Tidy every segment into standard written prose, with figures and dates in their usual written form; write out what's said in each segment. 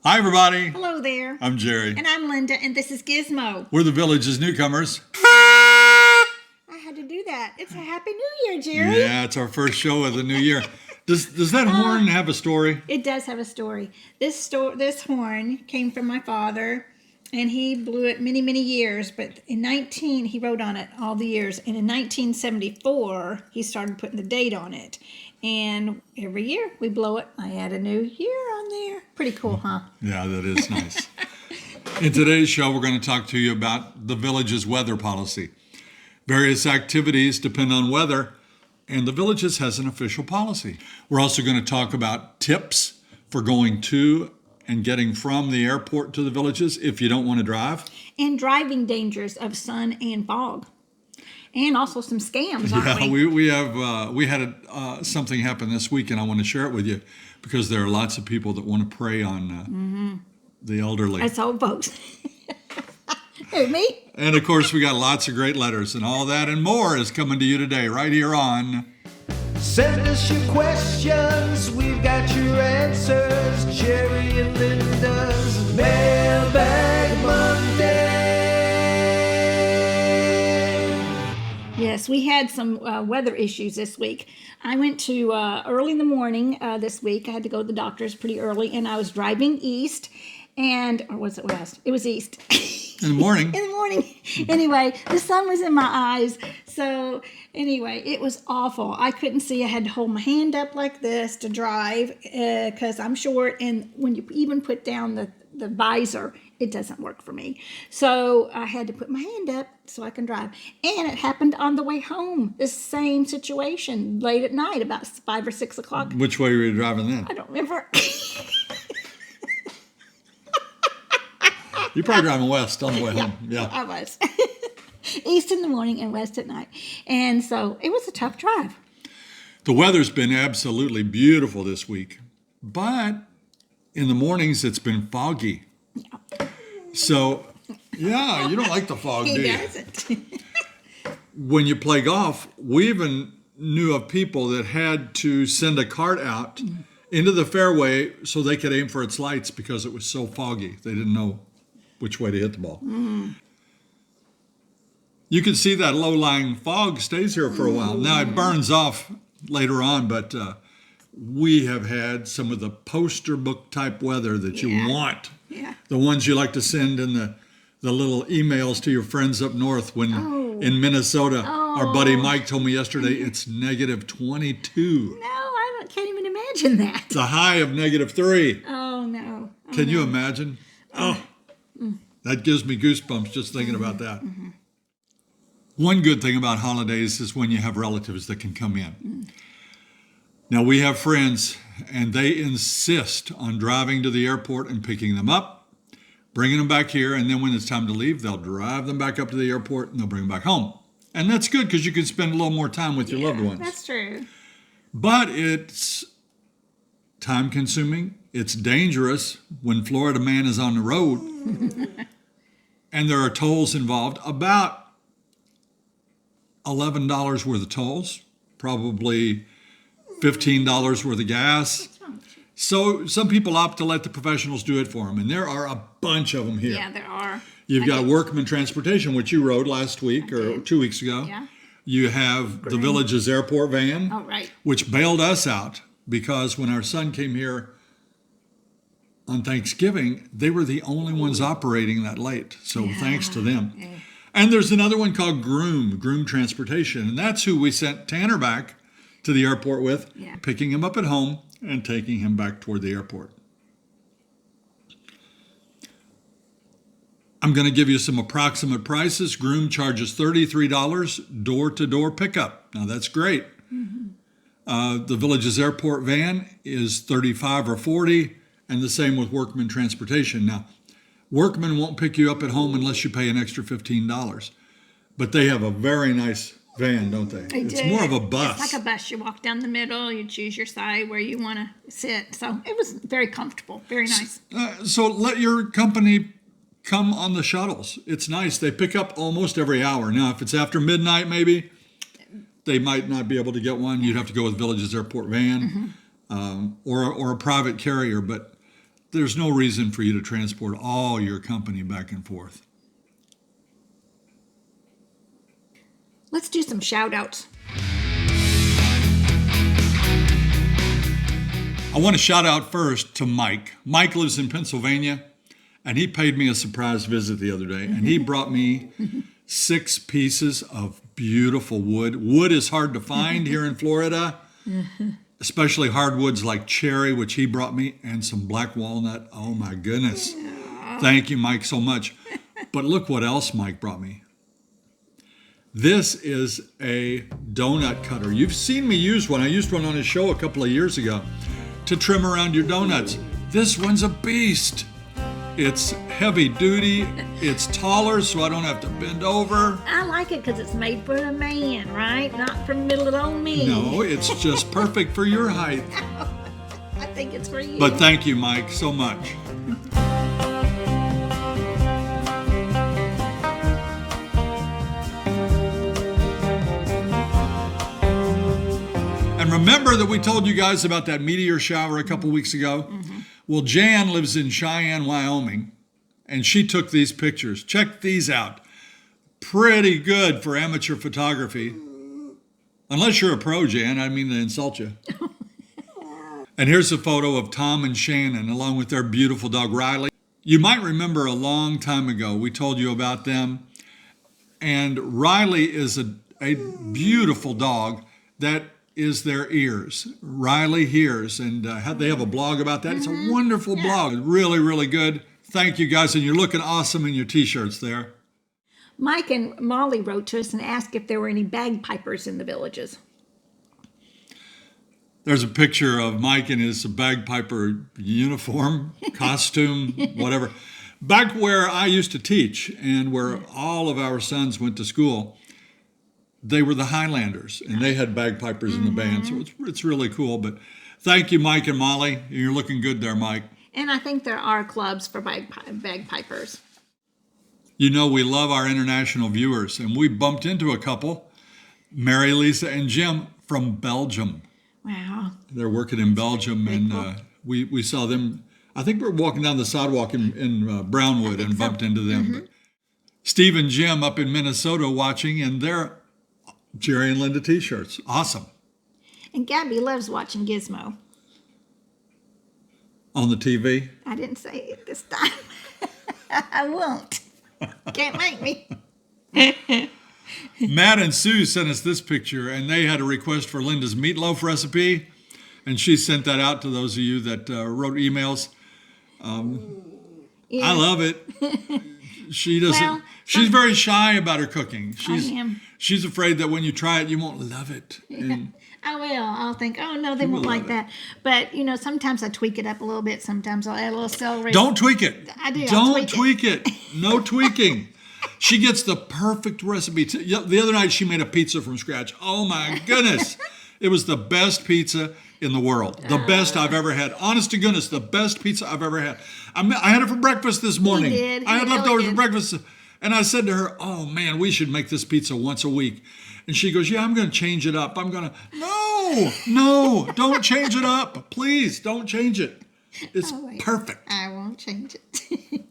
Hi, everybody. Hello there. I'm Jerry. And I'm Linda, and this is Gizmo. We're the Village's Newcomers. I had to do that. It's a Happy New Year, Jerry. Yeah, it's our first show of the new year. Does that horn have a story? It does have a story. This horn came from my father, and he blew it many, many years. But he wrote on it all the years. And in 1974, he started putting the date on it. And every year we blow it. I add a new year on there. Pretty cool, huh? Yeah, that is nice. In today's show, we're going to talk to you about the Village's weather policy. Various activities depend on weather, and the Village's has an official policy. We're also going to talk about tips for going to and getting from the airport to the Village's if you don't want to drive. And driving dangers of sun and fog. And also some scams, aren't we had something happen this week, and I want to share it with you because there are lots of people that want to prey on the elderly. That's old folks. Who, me? And of course, we got lots of great letters, and all that and more is coming to you today, right here on. Send us your questions, we've got your answers. Jerry and Linda's Mailbag Monday. Yes, we had some weather issues this week. I went to early in the morning this week. I had to go to the doctor's pretty early, and I was driving east, or was it west? It was east. In the morning. In the morning. Anyway, the sun was in my eyes. So anyway, it was awful. I couldn't see. I had to hold my hand up like this to drive because I'm short. And when you even put down the visor, it doesn't work for me. So I had to put my hand up so I can drive. And it happened on the way home. The same situation late at night, about 5 or 6 o'clock. Which way were you driving then? I don't remember. You're probably driving west on the way home. Yeah, I was. East in the morning and west at night. And so it was a tough drive. The weather's been absolutely beautiful this week, but in the mornings it's been foggy. Yeah. So, yeah, you don't like the fog, do you? He doesn't. When you play golf, we even knew of people that had to send a cart out into the fairway so they could aim for its lights because it was so foggy. They didn't know which way to hit the ball. You can see that low-lying fog stays here for a while. Now it burns off later on, but we have had some of the poster book type weather that you want. Yeah. The ones you like to send in the little emails to your friends up north when in Minnesota. Our buddy Mike told me yesterday it's negative 22. No, I can't even imagine that. It's a high of negative 3. Oh, no. Can you imagine? That gives me goosebumps just thinking about that. One good thing about holidays is when you have relatives that can come in. Now, we have friends, and they insist on driving to the airport and picking them up, bringing them back here, and then when it's time to leave, they'll drive them back up to the airport, and they'll bring them back home. And that's good because you can spend a little more time with your loved ones. That's true. But it's time-consuming. It's dangerous when Florida man is on the road. And there are tolls involved, about $11 worth of tolls, probably $15 worth of gas. So some people opt to let the professionals do it for them, and there are a bunch of them here. Yeah, there are. You've got Workman Transportation, which you rode last week or 2 weeks ago. Yeah. You have the Village's airport van, Right. which bailed us out because when our son came here on Thanksgiving, they were the only ones operating that late. So thanks to them. Yeah. And there's another one called Groom Transportation. And that's who we sent Tanner back to the airport with, picking him up at home and taking him back toward the airport. I'm going to give you some approximate prices. Groom charges $33 door-to-door pickup. Now, that's great. The Village's airport van is $35 or $40, and the same with Workman Transportation. Now, Workman won't pick you up at home unless you pay an extra $15. But they have a very nice van, don't they? It's more of a bus. It's like a bus. You walk down the middle, you choose your side where you want to sit. So it was very comfortable, very nice. So let your company come on the shuttles. It's nice. They pick up almost every hour. Now, if it's after midnight, maybe, they might not be able to get one. You'd have to go with Village's airport van or a private carrier. But there's no reason for you to transport all your company back and forth. Let's do some shout outs. I want to shout out first to Mike. Mike lives in Pennsylvania, and he paid me a surprise visit the other day, and he brought me 6 pieces of beautiful wood. Wood is hard to find here in Florida, especially hardwoods like cherry, which he brought me, and some black walnut. Oh my goodness. Thank you, Mike, so much. But look what else Mike brought me. This is a donut cutter. You've seen me use one. I used one on a show a couple of years ago to trim around your donuts. This one's a beast. It's heavy duty. It's taller, so I don't have to bend over. I like it because it's made for a man, right? Not for little old me. No, it's just perfect for your height. I think it's for you. But thank you, Mike, so much. And remember that we told you guys about that meteor shower a couple weeks ago? Well, Jan lives in Cheyenne, Wyoming, and she took these pictures. Check these out. Pretty good for amateur photography. Unless you're a pro, Jan, I mean to insult you. And here's a photo of Tom and Shannon along with their beautiful dog, Riley. You might remember a long time ago we told you about them. And Riley is a beautiful dog that is their ears. Riley hears, and they have a blog about that. It's a wonderful blog. Really, really good. Thank you, guys, and you're looking awesome in your T-shirts there. Mike and Molly wrote to us and asked if there were any bagpipers in the villages. There's a picture of Mike in his bagpiper uniform, costume, whatever. Back where I used to teach and where all of our sons went to school, they were the Highlanders, and they had bagpipers in the band, so it's really cool. But thank you, Mike and Molly. You're looking good there, Mike. And I think there are clubs for bagpipers. You know, we love our international viewers, and we bumped into a couple, Mary, Lisa, and Jim from Belgium. Wow. They're working in Belgium, and cool. we saw them. I think we were walking down the sidewalk in Brownwood and bumped into them. But Steve and Jim up in Minnesota watching, and they're Jerry and Linda T-shirts. Awesome. And Gabby loves watching Gizmo. On the TV? I didn't say it this time. I won't. Can't make me. Matt and Sue sent us this picture, and they had a request for Linda's meatloaf recipe, and she sent that out to those of you that wrote emails. Yeah. I love it. She doesn't. Well, she's very shy about her cooking. I am. She's afraid that when you try it, you won't love it. And I will. I'll think, oh, no, they won't will like love that. But, you know, sometimes I tweak it up a little bit. Sometimes I'll add a little celery. don't tweak it. I do. I'll Don't tweak it. No tweaking. She gets the perfect recipe. The other night, she made a pizza from scratch. Oh, my goodness. It was the best pizza in the world. The best I've ever had. Honest to goodness, the best pizza I've ever had. I had it for breakfast this morning. He did. He I had really leftovers did. for breakfast. And I said to her, oh, man, we should make this pizza once a week. And she goes, yeah, I'm going to change it up. No, don't change it up. Please, don't change it. It's perfect. I won't change it.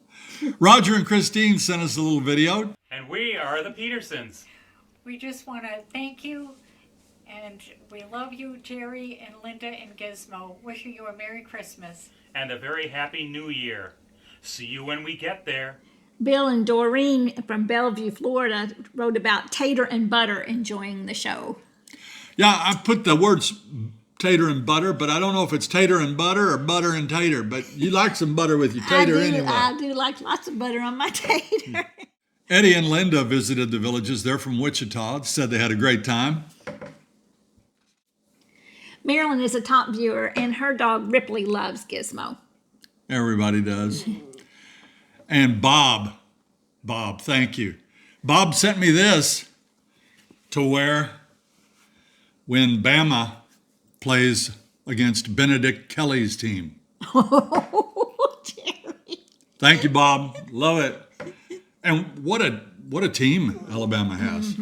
Roger and Christine sent us a little video. And we are the Petersons. We just want to thank you, and we love you, Jerry and Linda and Gizmo. Wishing you a Merry Christmas. And a very happy New Year. See you when we get there. Bill and Doreen from Bellevue, Florida, wrote about tater and butter enjoying the show. Yeah, I put the words tater and butter, but I don't know if it's tater and butter or butter and tater, but you like some butter with your tater anyway. I do like lots of butter on my tater. Eddie and Linda visited the villages. They're from Wichita. Said they had a great time. Marilyn is a top viewer, and her dog Ripley loves Gizmo. Everybody does. And Bob, thank you. Bob sent me this to wear when Bama plays against Benedict Kelly's team. Oh, Jerry. Thank you, Bob. Love it. And what a team Alabama has.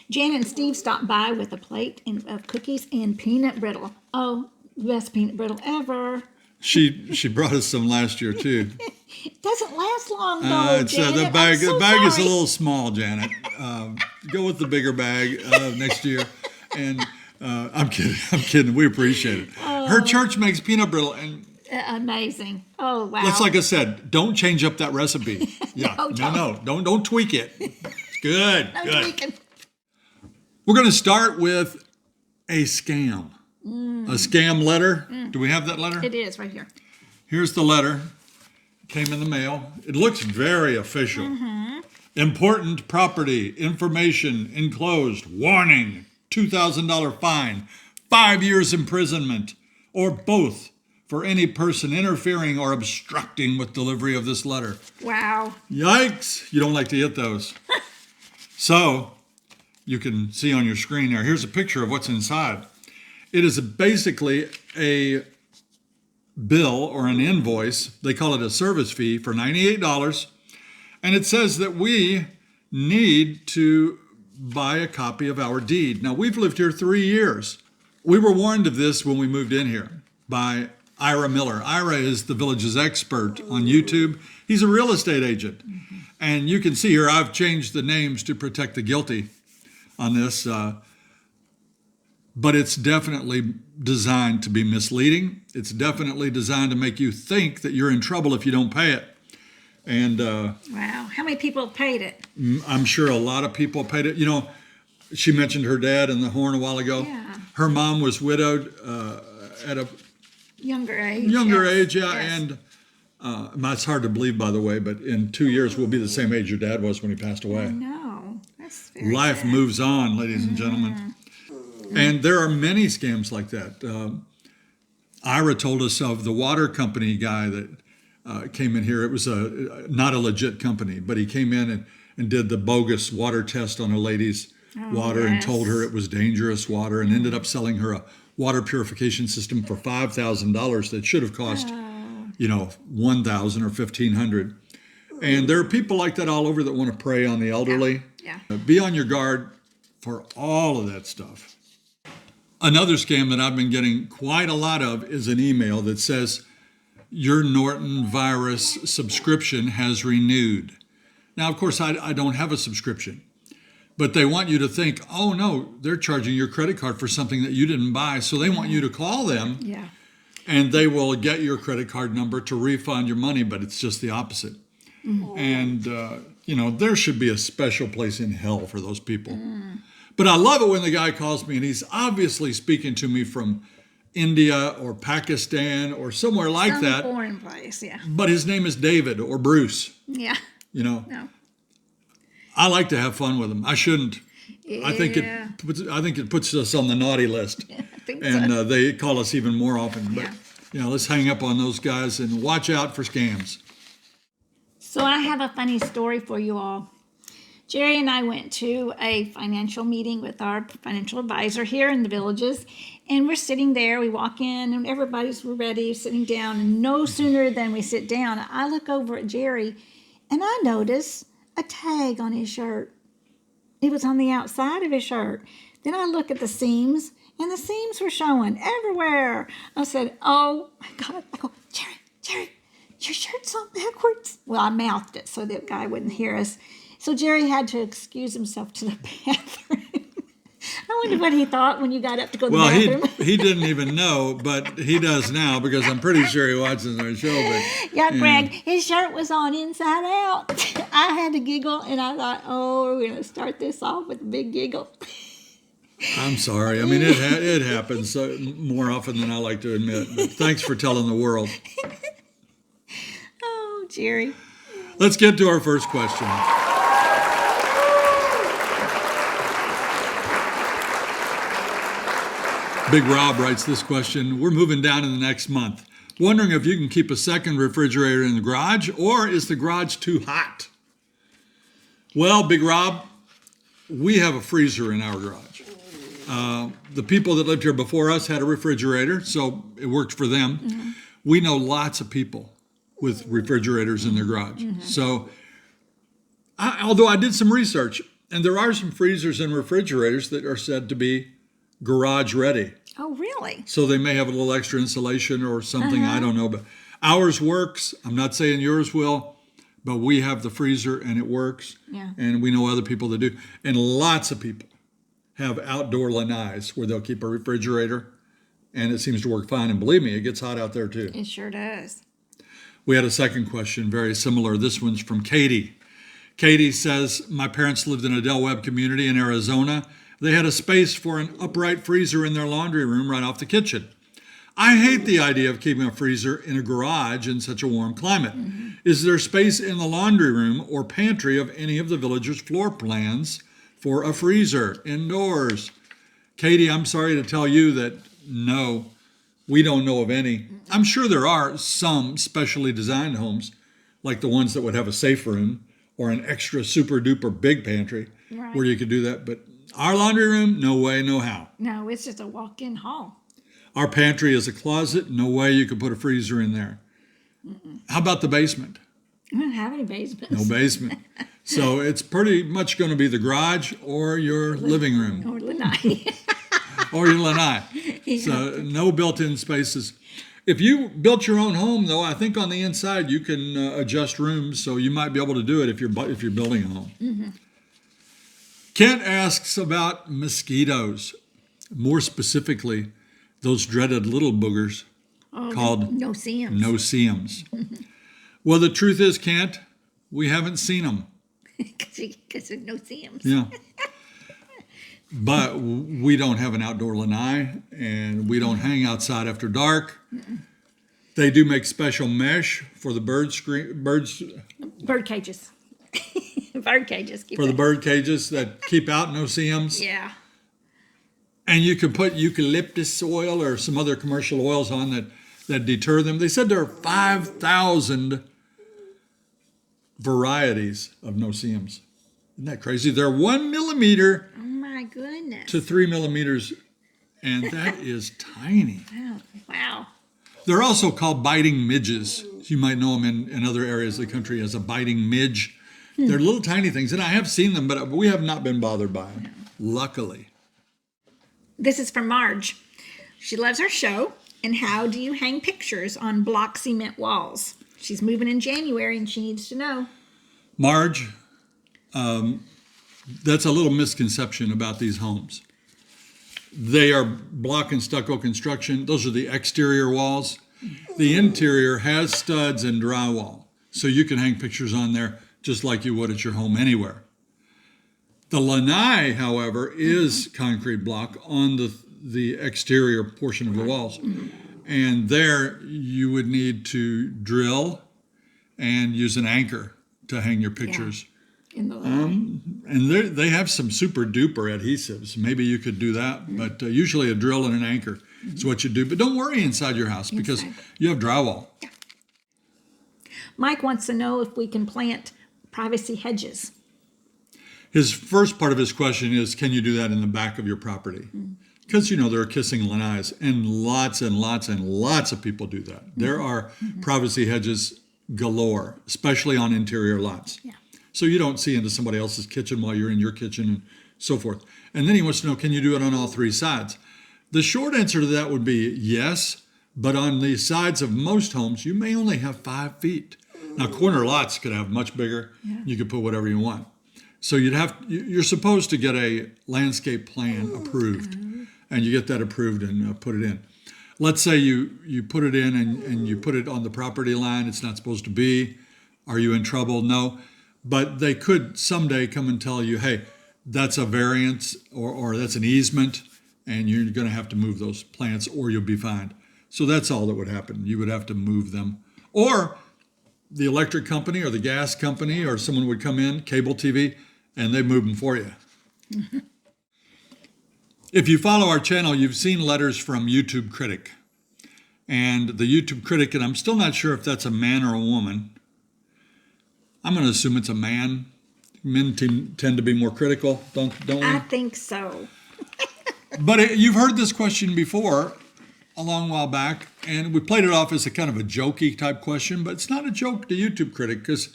Jan and Steve stopped by with a plate of cookies and peanut brittle. Oh, the best peanut brittle ever. She brought us some last year too. It doesn't last long though, Janet. The bag I'm so the bag is a sorry. little small, Janet. Go with the bigger bag next year. And I'm kidding. We appreciate it. Her church makes peanut brittle, and Amazing. Oh, wow. that's like I said. Don't change up that recipe. Yeah, No, don't tweak it. It's good. No Good. tweaking. We're going to start with a scam. A scam letter. Do we have that letter? It is right here. Here's the letter. Came in the mail. It looks very official. Important property information enclosed. Warning: $2,000 fine, 5 years imprisonment, or both for any person interfering or obstructing with delivery of this letter. Wow. Yikes! You don't like to get those. So, you can see on your screen there. Here's a picture of what's inside. It is basically a bill or an invoice. They call it a service fee for $98. And it says that we need to buy a copy of our deed. Now, we've lived here 3 years. We were warned of this when we moved in here by Ira Miller. Ira is the village's expert on YouTube. He's a real estate agent. And you can see here, I've changed the names to protect the guilty on this. But it's definitely designed to be misleading. It's definitely designed to make you think that you're in trouble if you don't pay it. And Wow. How many people paid it? I'm sure a lot of people paid it. You know, she mentioned her dad in the horn a while ago. Yeah. Her mom was widowed at a Younger age. younger yes, age, yeah. yes. And it's hard to believe, by the way, but in 2 years we'll be the same age your dad was when he passed away. No. That's very Life sad. moves on, ladies and gentlemen. And there are many scams like that. Ira told us of the water company guy that came in here. It was not a legit company, but he came in and did the bogus water test on a lady's water and yes. told her it was dangerous water and ended up selling her a water purification system for $5,000 that should have cost, $1,000 or $1,500. And there are people like that all over that want to prey on the elderly. Yeah. Be on your guard for all of that stuff. Another scam that I've been getting quite a lot of is an email that says, your Norton virus subscription has renewed. Now, of course, I don't have a subscription, but they want you to think, oh no, they're charging your credit card for something that you didn't buy. So they want you to call them Yeah. and they will get your credit card number to refund your money, but it's just the opposite. And, there should be a special place in hell for those people. But I love it when the guy calls me and he's obviously speaking to me from India or Pakistan or somewhere like Some that. foreign place. Yeah. But his name is David or Bruce. Yeah. No. I I like to have fun with them. I shouldn't. Yeah. I think it puts us on the naughty list. I think And so. they call us even more often. But Yeah. let's hang up on those guys and watch out for scams. So I have a funny story for you all. Jerry and I went to a financial meeting with our financial advisor here in the Villages, and we're sitting there. We walk in, and everybody's ready, sitting down, and no sooner than we sit down, I look over at Jerry, and I notice a tag on his shirt. It was on the outside of his shirt. Then I look at the seams, and the seams were showing everywhere. I said, oh, my God. I go, Jerry, your shirt's on backwards. Well, I mouthed it so the guy wouldn't hear us. So Jerry had to excuse himself to the bathroom. I wonder what he thought when you got up to go to the Well, bathroom. he didn't even know, but he does now because I'm pretty sure he watches our show. But Yeah, Greg, his shirt was on inside out. I had to giggle, and I thought, oh, we're going to start this off with a big giggle. I'm sorry. I mean, it happens more often than I like to admit. But thanks for telling the world. Oh, Jerry. Let's get to our first question. Big Rob writes this question. We're moving down in the next month. Wondering if you can keep a second refrigerator in the garage, or is the garage too hot? Well, Big Rob, we have a freezer in our garage. The people that lived here before us had a refrigerator, so it worked for them. Mm-hmm. We know lots of people with refrigerators in their garage. Mm-hmm. So, although I did some research, and there are some freezers and refrigerators that are said to be garage ready. Oh, really? So they may have a little extra insulation or something. I don't know. But ours works. I'm not saying yours will, but we have the freezer and it works. Yeah. And we know other people that do. And lots of people have outdoor lanais where they'll keep a refrigerator. And it seems to work fine. And believe me, it gets hot out there too. It sure does. We had a second question, very similar. This one's from Katie. Katie says, my parents lived in a Del Webb community in Arizona. They had a space for an upright freezer in their laundry room right off the kitchen. I hate the idea of keeping a freezer in a garage in such a warm climate. Is there space in the laundry room or pantry of any of the villagers' floor plans for a freezer indoors? Katie, I'm sorry to tell you that no, we don't know of any. I'm sure there are some specially designed homes, like the ones that would have a safe room or an extra super duper big pantry where you could do that. But our laundry room, no way, no how. No, it's just a walk-in hall. Our pantry is a closet. No way you could put a freezer in there. How about the basement? We don't have any basements. No basement. So it's pretty much going to be the garage or your living room Or lanai. or your lanai. So no built-in spaces. If you built your own home, though, I think on the inside you can adjust rooms, so you might be able to do it if you're building a home. Kent asks about mosquitoes, more specifically, those dreaded little boogers called Noseeums. Noseeums. Well, the truth is, Kent, we haven't seen them. Because of Noseeums. Yeah. But we don't have an outdoor lanai, and we don't hang outside after dark. They do make special mesh for the bird Bird cages. Bird cages. for the bird cages that keep out Noseeums. Yeah. And you can put eucalyptus oil or some other commercial oils on that deter them. They said there are 5,000 varieties of Noseeums. Isn't that crazy? They're 1 millimeter Oh my goodness. to 3 millimeters, and that is tiny. Wow. They're also called biting midges. You might know them in other areas of the country as a biting midge. They're little tiny things, and I have seen them, but we have not been bothered by them, luckily. This is from Marge. She loves our show. And how do you hang pictures on block cement walls? She's moving in January and she needs to know. Marge, that's a little misconception about these homes. They are block and stucco construction. Those are the exterior walls. The interior has studs and drywall, so you can hang pictures on there just like you would at your home anywhere. The lanai, however, is concrete block on the exterior portion of the walls. And there you would need to drill and use an anchor to hang your pictures. In the lanai. And they have some super duper adhesives. Maybe you could do that, but usually a drill and an anchor is what you do. But don't worry inside your house because you have drywall. Mike wants to know if we can plant privacy hedges. His first part of his question is, can you do that in the back of your property? Because, there are kissing lanais, and lots and lots and lots of people do that. There are privacy hedges galore, especially on interior lots. Yeah. So you don't see into somebody else's kitchen while you're in your kitchen and so forth. And then he wants to know, can you do it on all three sides? The short answer to that would be yes, but on the sides of most homes, you may only have 5 feet. Now, corner lots could have much bigger. Yeah. You could put whatever you want. So you're supposed to get a landscape plan approved, and you get that approved and put it in. Let's say you put it in and you put it on the property line. It's not supposed to be. Are you in trouble? No. But they could someday come and tell you, hey, that's a variance or that's an easement, and you're going to have to move those plants or you'll be fined. So that's all that would happen. You would have to move them. Or the electric company or the gas company or someone would come in, cable TV, and they move them for you. If you follow our channel, you've seen letters from YouTube Critic. And the YouTube Critic, and I'm still not sure if that's a man or a woman. I'm going to assume it's a man. Men tend to be more critical, don't we? I think so. But you've heard this question before a long while back, and we played it off as a kind of a jokey type question, but it's not a joke to YouTube Critic because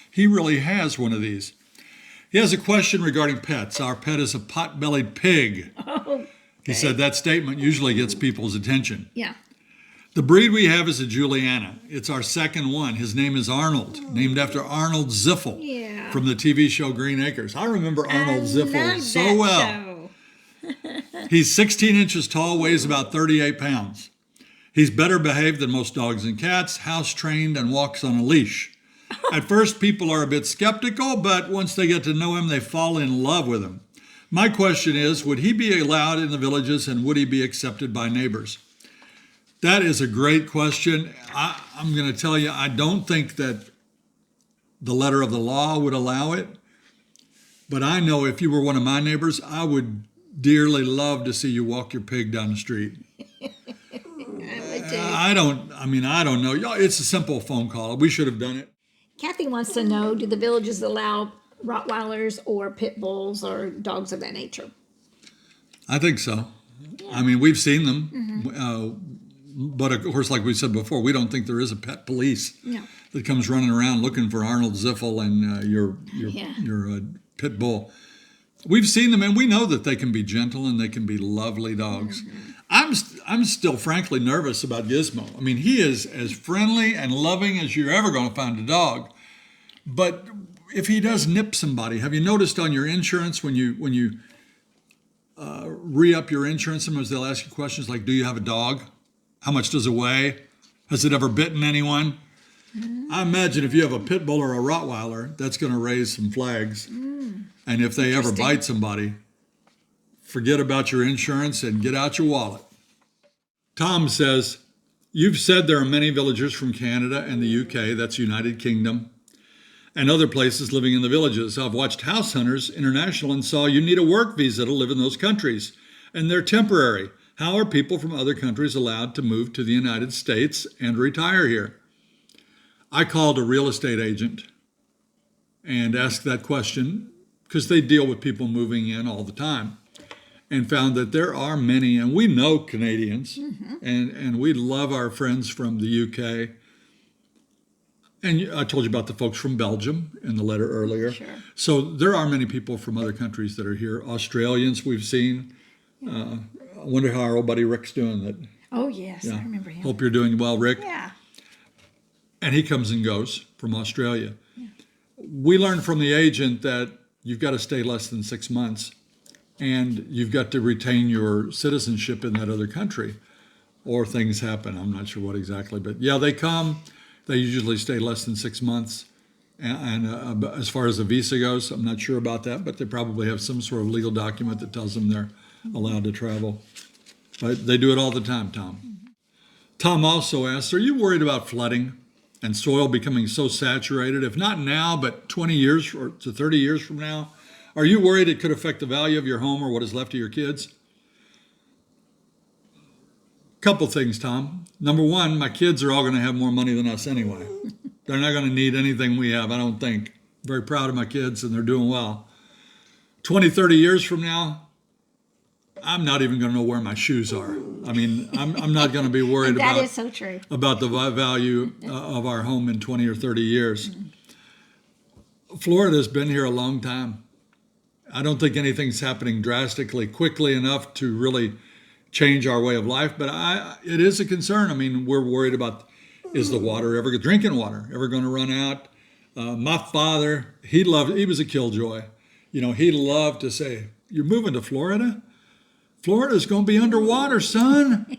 he really has one of these. He has a question regarding pets. Our pet is a pot-bellied pig. Oh. He said that statement usually gets people's attention. Yeah. The breed we have is a Juliana. It's our second one. His name is Arnold, named after Arnold Ziffel Yeah. from the TV show Green Acres. I remember Arnold Ziffel so well. He's 16 inches tall, weighs about 38 pounds. He's better behaved than most dogs and cats, house trained, and walks on a leash. At first, people are a bit skeptical, but once they get to know him, they fall in love with him. My question is, would he be allowed in the villages and would he be accepted by neighbors? That is a great question. I'm going to tell you, I don't think that the letter of the law would allow it. But I know if you were one of my neighbors, I would dearly love to see you walk your pig down the street. I don't know. It's a simple phone call. We should have done it. Kathy wants to know, do the villages allow Rottweilers or pit bulls or dogs of that nature? I think so. I mean, we've seen them. But of course, like we said before, we don't think there is a pet police that comes running around looking for Arnold Ziffel and your pit bull. We've seen them, and we know that they can be gentle and they can be lovely dogs. I'm still frankly nervous about Gizmo. I mean, he is as friendly and loving as you're ever going to find a dog. But if he does nip somebody, have you noticed on your insurance when you re-up your insurance, sometimes they'll ask you questions like, do you have a dog? How much does it weigh? Has it ever bitten anyone? I imagine if you have a pit bull or a Rottweiler, that's going to raise some flags. And if they ever bite somebody, forget about your insurance and get out your wallet. Tom says, you've said there are many villagers from Canada and the UK, that's United Kingdom, and other places living in the villages. I've watched House Hunters International and saw you need a work visa to live in those countries, and they're temporary. How are people from other countries allowed to move to the United States and retire here? I called a real estate agent and asked that question because they deal with people moving in all the time, and found that there are many, and we know Canadians, and we love our friends from the UK. And I told you about the folks from Belgium in the letter earlier. Sure. So there are many people from other countries that are here. Australians we've seen. I wonder how our old buddy Rick's doing. Oh, yes, I remember him. Hope you're doing well, Rick. Yeah. And he comes and goes from Australia. Yeah. We learned from the agent that you've got to stay less than 6 months, and you've got to retain your citizenship in that other country, or things happen. I'm not sure what exactly, but yeah, they come. They usually stay less than 6 months. And as far as the visa goes, I'm not sure about that, but they probably have some sort of legal document that tells them they're allowed to travel. But they do it all the time, Tom. Tom also asks, are you worried about flooding and soil becoming so saturated, if not now, but 20 years or to 30 years from now? Are you worried it could affect the value of your home or what is left of your kids? Couple things, Tom. Number one, my kids are all going to have more money than us anyway. They're not going to need anything we have, I don't think. I'm very proud of my kids, and they're doing well. 20, 30 years from now, I'm not even going to know where my shoes are. I mean, I'm not going to be worried That is so true. about the value of our home in 20 or 30 years. Florida's been here a long time. I don't think anything's happening drastically quickly enough to really change our way of life, but it is a concern. I mean, we're worried about, is the water ever, drinking water, ever going to run out? My father, he was a killjoy. You know, he loved to say, you're moving to Florida? Florida's going to be underwater, son.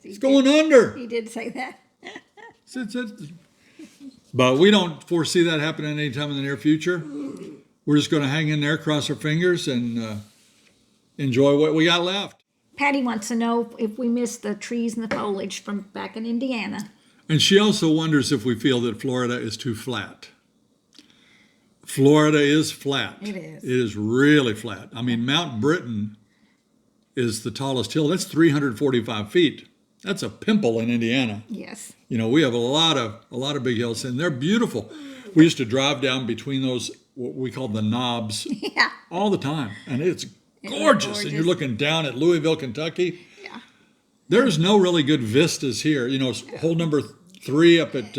It's going under. He did say that. But we don't foresee that happening anytime in the near future. We're just going to hang in there, cross our fingers, and enjoy what we got left. Patty wants to know if we miss the trees and the foliage from back in Indiana. And she also wonders if we feel that Florida is too flat. Florida is flat. It is. It is really flat. I mean, Mount Britain is the tallest hill. That's 345 feet. That's a pimple in Indiana. Yes. You know, we have a lot of big hills, and they're beautiful. We used to drive down between those, what we call the knobs, all the time, and it's gorgeous. And you're looking down at Louisville, Kentucky. Yeah. There's no really good vistas here. You know, hole number 3 up at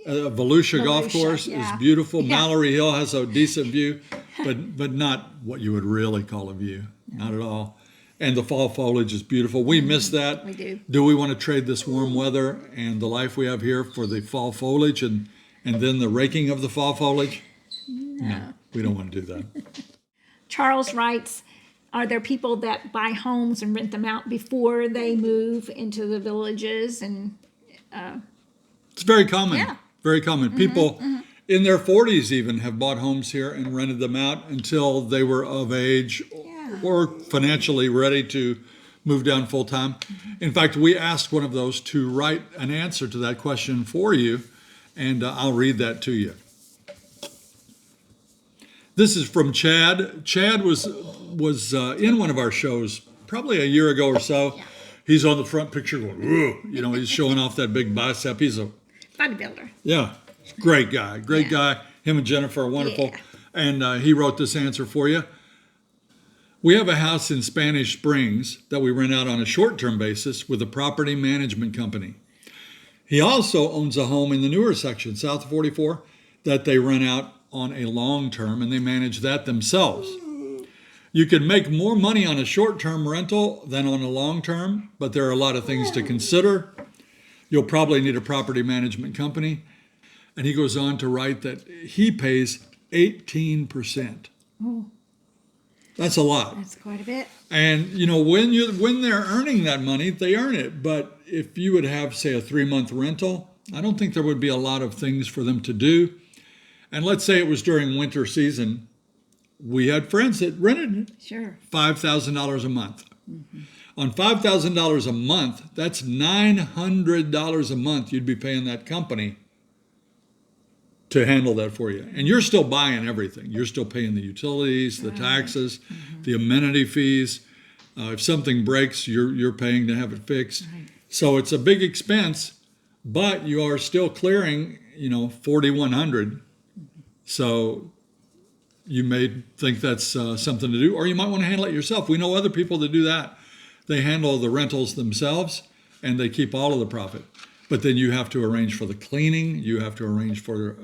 Volusia Golf Course is beautiful. Yeah. Mallory Hill has a decent view, but not what you would really call a view. Not at all. and the fall foliage is beautiful. We miss that. We do. Do we want to trade this warm weather and the life we have here for the fall foliage and then the raking of the fall foliage? No, we don't want to do that. Charles writes, are there people that buy homes and rent them out before they move into the villages? And It's very common. Yeah. Very common. People in their 40s even have bought homes here and rented them out until they were of age or financially ready to move down full time. In fact, we asked one of those to write an answer to that question for you, and I'll read that to you. This is from Chad. Chad was in one of our shows probably a year ago or so. Yeah. He's on the front picture going, "Ooh," he's showing off that big bicep. He's a bodybuilder. great guy. Him and Jennifer are wonderful. Yeah. And he wrote this answer for you. We have a house in Spanish Springs that we rent out on a short-term basis with a property management company. He also owns a home in the newer section, south of 44, that they rent out on a long-term, and they manage that themselves. You can make more money on a short-term rental than on a long-term, but there are a lot of things to consider. You'll probably need a property management company. And he goes on to write that he pays 18%. Oh, That's a lot. that's quite a bit. And when they're earning that money, they earn it. But if you would have, say, a 3-month rental, I don't think there would be a lot of things for them to do. And let's say it was during winter season. We had friends that rented Sure. $5,000 a month. On $5,000 a month, that's $900 a month you'd be paying that company to handle that for you. And you're still buying everything. You're still paying the utilities, the taxes, the amenity fees. If something breaks, you're paying to have it fixed. Right. So it's a big expense, but you are still clearing, $4,100. So you may think that's something to do, or you might want to handle it yourself. We know other people that do that. They handle the rentals themselves, and they keep all of the profit. But then you have to arrange for the cleaning. You have to arrange for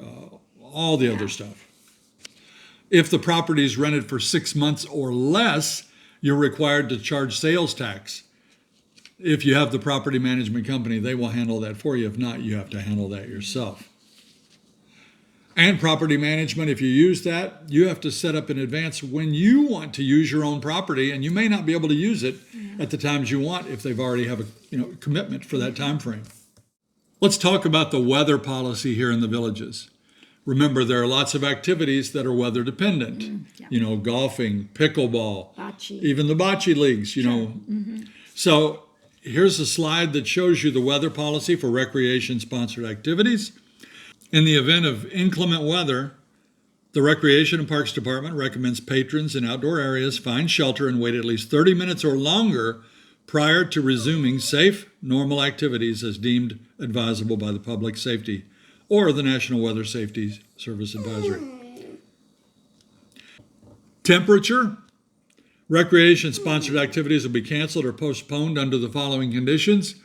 all the other stuff. If the property is rented for 6 months or less, you're required to charge sales tax. If you have the property management company, they will handle that for you. If not, you have to handle that yourself. And property management, if you use that, you have to set up in advance when you want to use your own property, and you may not be able to use it at the times you want if they've already have a commitment for that time frame. Let's talk about the weather policy here in the villages. Remember, there are lots of activities that are weather dependent. Golfing, pickleball, Bocce. even the bocce leagues, So here's a slide that shows you the weather policy for recreation-sponsored activities. In the event of inclement weather, the Recreation and Parks Department recommends patrons in outdoor areas find shelter and wait at least 30 minutes or longer prior to resuming safe, normal activities as deemed advisable by the Public Safety or the National Weather Safety Service Advisory. Temperature. Recreation-sponsored activities will be canceled or postponed under the following conditions: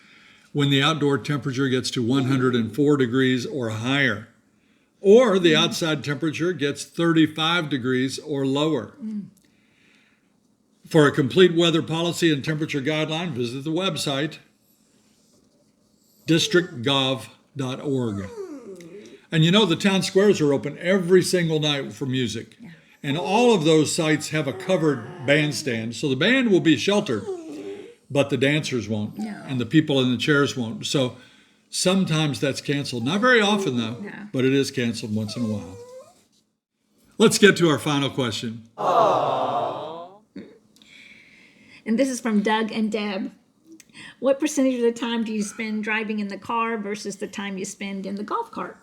when the outdoor temperature gets to 104 degrees or higher, or the outside temperature gets 35 degrees or lower. For a complete weather policy and temperature guideline, visit the website districtgov.org. And the town squares are open every single night for music. And all of those sites have a covered bandstand, so the band will be sheltered, but the dancers won't, and the people in the chairs won't. So sometimes that's canceled. Not very often, though, but it is canceled once in a while. Let's get to our final question. And this is from Doug and Deb. What percentage of the time do you spend driving in the car versus the time you spend in the golf cart?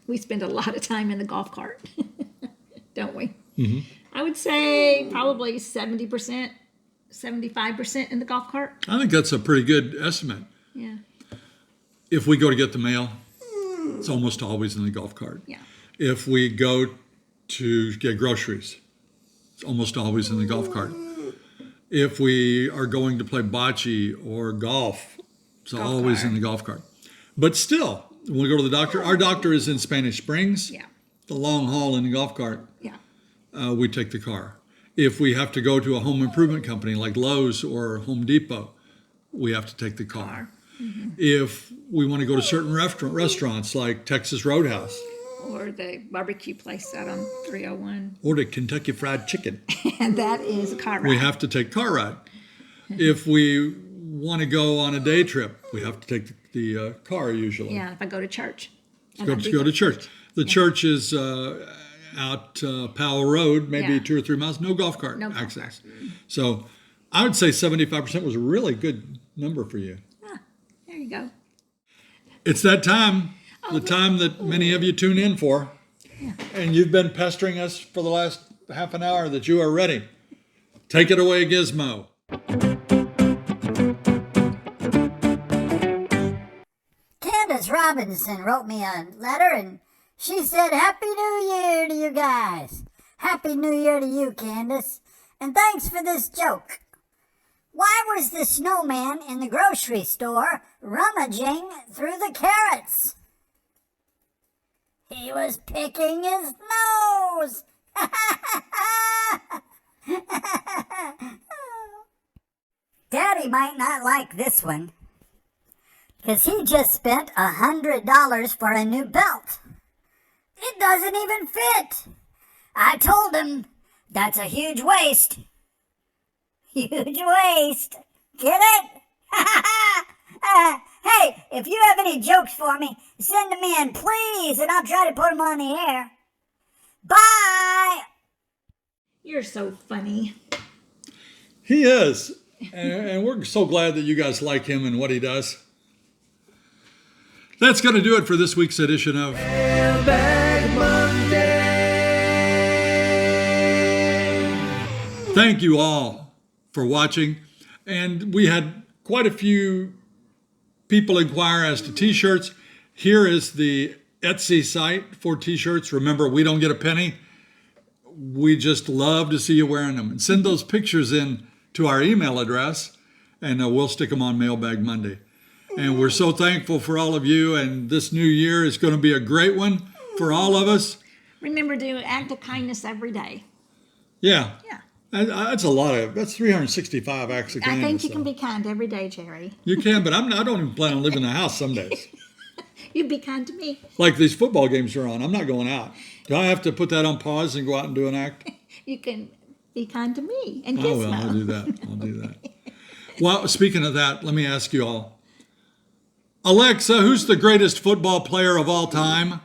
We spend a lot of time in the golf cart, don't we? Mm-hmm. I would say probably 70%, 75% in the golf cart. I think that's a pretty good estimate. Yeah. If we go to get the mail, it's almost always in the golf cart. Yeah. If we go to get groceries, it's almost always in the golf cart. If we are going to play bocce or golf, it's always in the golf cart. But still, when we go to the doctor, our doctor is in Spanish Springs. Yeah. The long haul in the golf cart, Yeah. we take the car. If we have to go to a home improvement company like Lowe's or Home Depot, we have to take the car. If we want to go to certain restaurants like Texas Roadhouse Or the barbecue place out on 301. or the Kentucky Fried Chicken, And that is a car ride. we have to take car ride. If we want to go on a day trip, we have to take the car usually. Yeah, if I go to church. Go to church. The church is out Powell Road, maybe Yeah. 2 or 3 miles. No golf cart No golf access. So I would say 75% was a really good number for you. There you go. It's that time, the time that many of you tune in for. And you've been pestering us for the last half an hour that you are ready. Take it away, Gizmo. Candace Robinson wrote me a letter and she said, Happy New Year to you guys. Happy New Year to you, Candace. And thanks for this joke. Why was the snowman in the grocery store rummaging through the carrots? He was picking his nose. Daddy might not like this one, because he just spent $100 for a new belt. It doesn't even fit. I told him, that's a huge waste. Huge waste. Get it? Hey, if you have any jokes for me, send them in, please, and I'll try to put them on the air. Bye! You're so funny. He is. And we're so glad that you guys like him and what he does. That's going to do it for this week's edition of Mailbag Monday. Thank you all for watching. And we had quite a few people inquire as to t-shirts. Here is the Etsy site for t-shirts. Remember, we don't get a penny. We just love to see you wearing them. And send those pictures in to our email address, and we'll stick them on Mailbag Monday. And we're so thankful for all of you. And this new year is going to be a great one for all of us. Remember to act of kindness every day. Yeah. Yeah. That's a lot of, that's 365 acts of I kindness. think you can be kind every day, Jerry. You can, but I don't even plan on leaving the house some days. You be kind to me. Like these football games are on. I'm not going out. Do I have to put that on pause and go out and do an act? You can be kind to me and Oh, Gizmo. well, I'll do that. Well, speaking of that, let me ask you all. Alexa, who's the greatest football player of all time?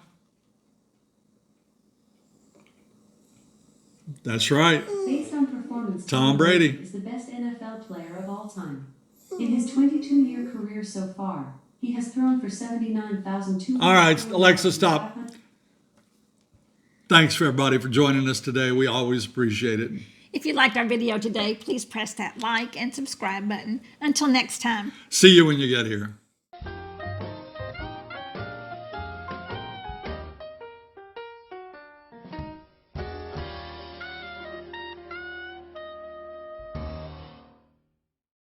That's right. Based on performance, Tom Brady. is the best NFL player of all time. In his 22-year career so far, he has thrown for 79,200. All right, Alexa, stop. Thanks for everybody for joining us today. We always appreciate it. If you liked our video today, please press that like and subscribe button. Until next time. See you when you get here.